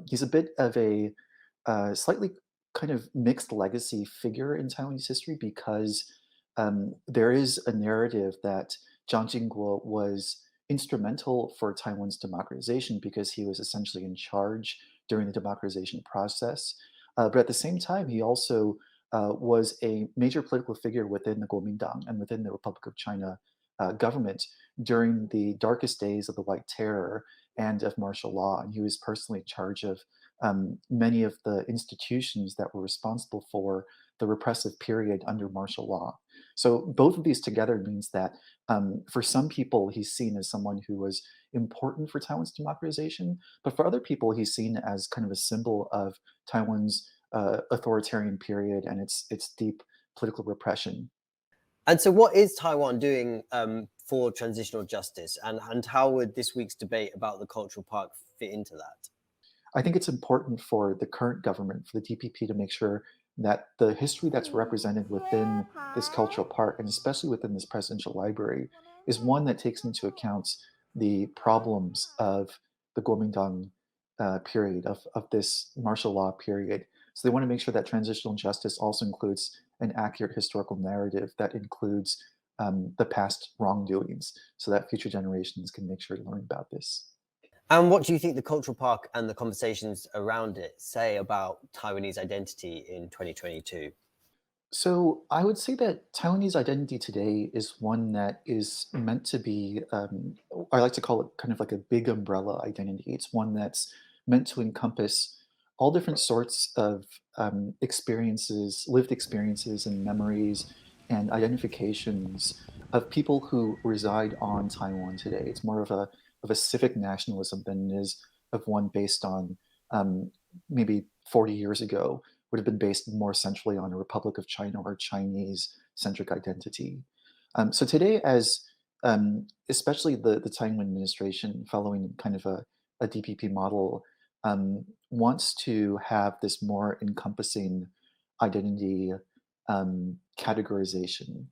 He's a bit of a slightly kind of mixed legacy figure in Taiwanese history because there is a narrative that Chiang Ching-kuo was instrumental for Taiwan's democratization because he was essentially in charge during the democratization process. But at the same time, he also was a major political figure within the Kuomintang and within the Republic of China government during the darkest days of the White Terror and of martial law. And he was personally in charge of many of the institutions that were responsible for the repressive period under martial law. So both of these together means that for some people, he's seen as someone who was important for Taiwan's democratization, but for other people, he's seen as kind of a symbol of Taiwan's authoritarian period and its deep political repression. And so, what is Taiwan doing for transitional justice, and how would this week's debate about the cultural park fit into that? I think it's important for the current government, for the DPP, to make sure that the history that's represented within this cultural park, and especially within this presidential library, is one that takes into account the problems of the Kuomintang period, of this martial law period. So they want to make sure that transitional justice also includes an accurate historical narrative that includes the past wrongdoings, so that future generations can make sure to learn about this. And what do you think the cultural park and the conversations around it say about Taiwanese identity in 2022? So I would say that Taiwanese identity today is one that is meant to be, I like to call it kind of like a big umbrella identity. It's one that's meant to encompass all different sorts of experiences, lived experiences and memories and identifications of people who reside on Taiwan today. It's more of a civic nationalism than it is of one based on um, maybe 40 years ago would have been based more centrally on a Republic of China or Chinese-centric identity. So today, as especially the Taiwan administration, following kind of a DPP model, wants to have this more encompassing identity categorization.